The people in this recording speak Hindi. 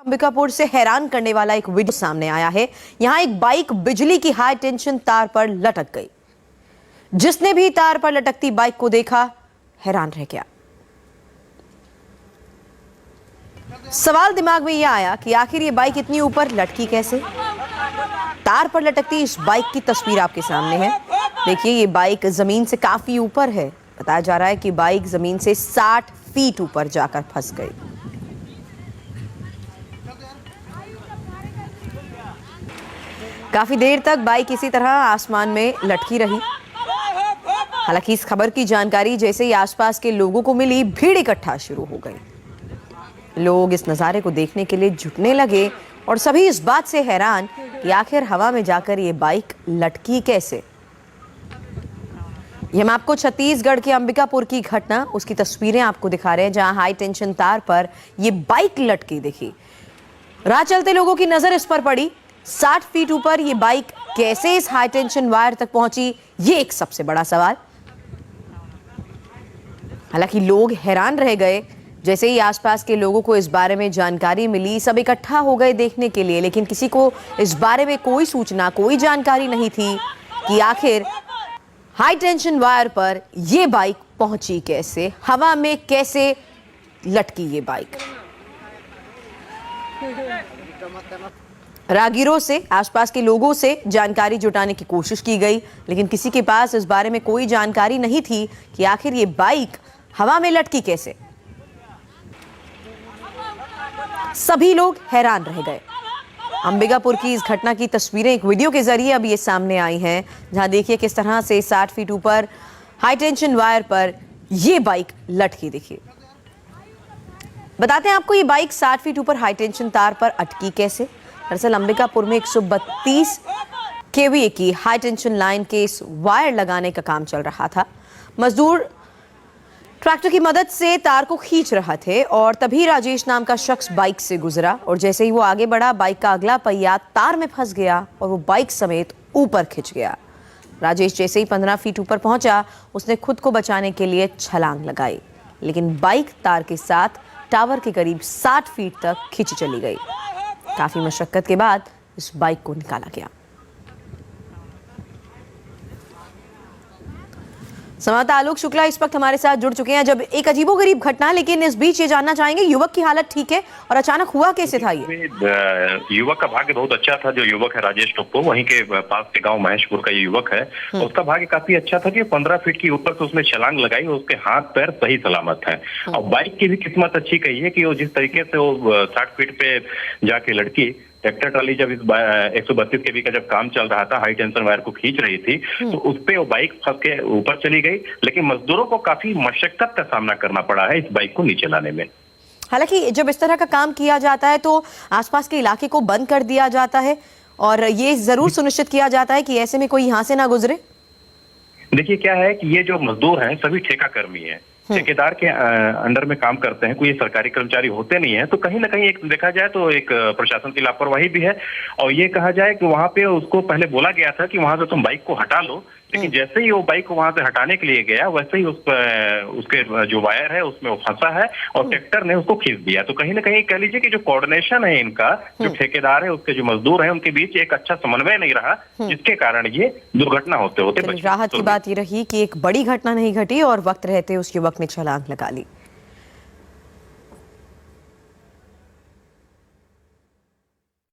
अंबिकापुर से हैरान करने वाला एक वीडियो सामने आया है। यहां एक बाइक बिजली की हाई टेंशन तार पर लटक गई। जिसने भी तार पर लटकती बाइक को देखा हैरान रह गया। सवाल दिमाग में यह आया कि आखिर ये बाइक इतनी ऊपर लटकी कैसे। तार पर लटकती इस बाइक की तस्वीर आपके सामने है। देखिए, ये बाइक जमीन से काफी ऊपर है। बताया जा रहा है कि बाइक जमीन से 60 फीट ऊपर जाकर फंस गई। काफी देर तक बाइक इसी तरह आसमान में लटकी रही। हालांकि इस खबर की जानकारी जैसे ही आसपास के लोगों को मिली, भीड़ इकट्ठा शुरू हो गई। लोग इस नज़ारे को देखने के लिए जुटने लगे और सभी इस बात से हैरान कि आखिर हवा में जाकर ये बाइक लटकी कैसे। ये हम आपको छत्तीसगढ़ के अंबिकापुर की घटना, उसकी तस्वीरें आपको दिखा रहे हैं, जहां हाई टेंशन तार पर ये बाइक लटकी दिखी। राह चलते लोगों की नजर इस पर पड़ी। 60 फीट ऊपर ये बाइक कैसे इस हाई टेंशन वायर तक पहुंची, ये एक सबसे बड़ा सवाल। हालांकि लोग हैरान रह गए। जैसे ही आसपास के लोगों को इस बारे में जानकारी मिली, सब इकट्ठा हो गए देखने के लिए, लेकिन किसी को इस बारे में कोई सूचना, कोई जानकारी नहीं थी कि आखिर हाई टेंशन वायर पर यह बाइक पहुंची कैसे, हवा में कैसे लटकी ये बाइक। राहगीरों से, आसपास के लोगों से जानकारी जुटाने की कोशिश की गई, लेकिन किसी के पास इस बारे में कोई जानकारी नहीं थी कि आखिर ये बाइक हवा में लटकी कैसे। सभी लोग हैरान रह गए। अंबिकापुर की इस घटना की तस्वीरें एक वीडियो के जरिए अब ये सामने आई हैं, जहां देखिए किस तरह से 60 फीट ऊपर हाई टेंशन वायर पर ये बाइक लटकी दिखी। बताते हैं आपको, ये बाइक 60 फीट ऊपर हाई टेंशन तार पर अटकी कैसे। दरअसल अंबिकापुर में 132 केवीए की हाई टेंशन लाइन के इस वायर लगाने का काम चल रहा था। मजदूर ट्रैक्टर की मदद से तार को खींच रहा थे और तभी राजेश नाम का शख्स बाइक से गुजरा और जैसे ही वो आगे बढ़ा, बाइक का अगला पहिया तार में फंस गया और वो बाइक समेत ऊपर खिंच गया। राजेश जैसे ही 15 फीट ऊपर पहुंचा, उसने खुद को बचाने के लिए छलांग लगाई, लेकिन बाइक तार के साथ टावर के करीब 60 फीट तक खिंच चली गई। काफी मशक्कत के बाद इस बाइक को निकाला गया। संवाददाता आलोक शुक्ला इस वक्त हमारे साथ जुड़ चुके हैं। जब एक अजीबोगरीब घटना, लेकिन इस बीच ये जानना चाहेंगे, युवक की हालत ठीक है और अचानक हुआ कैसे था ये? युवक का भाग्य बहुत अच्छा था। जो युवक है राजेश टोप्पो, वहीं के पास के गांव महेशपुर का ये युवक है। उसका भाग्य काफी अच्छा था कि 15 फीट की ऊपर से उसने छलांग लगाई, उसके हाथ पैर सही सलामत है। और बाइक की भी किस्मत अच्छी कही है कि वो जिस तरीके से वो 60 फीट पे जाके लड़की, ट्रैक्टर ट्राली जब इस 132 केवी का जब काम चल रहा था, हाई टेंशन वायर को खींच रही थी, तो उस पे वो बाइक फंस के ऊपर चली गई। लेकिन मजदूरों को काफी मशक्कत का सामना करना पड़ा है इस बाइक को नीचे लाने में। हालांकि जब इस तरह का काम किया जाता है तो आसपास के इलाके को बंद कर दिया जाता है और ये जरूर सुनिश्चित किया जाता है कि ऐसे में कोई यहाँ से ना गुजरे। देखिए क्या है कि ये जो मजदूर हैं सभी ठेका कर्मी हैं, ठेकेदार के अंडर में काम करते हैं, कोई सरकारी कर्मचारी होते नहीं है। तो कहीं ना कहीं एक देखा जाए तो एक प्रशासन की लापरवाही भी है। और ये कहा जाए कि वहां पे उसको पहले बोला गया था कि वहां से तुम बाइक को हटा लो, लेकिन जैसे ही वो बाइक को वहां से हटाने के लिए गया, वैसे ही उसके जो वायर है उसमें वो फंसा है और ट्रैक्टर ने उसको खींच दिया। तो कहीं ना कहीं कह लीजिए कि जो कोऑर्डिनेशन है इनका, जो ठेकेदार है उसके जो मजदूर है, उनके बीच एक अच्छा समन्वय नहीं रहा, जिसके कारण ये दुर्घटना होते होते राहत की बात ये रही कि एक बड़ी घटना नहीं घटी और वक्त रहते उस युवक ने छलांग लगा ली।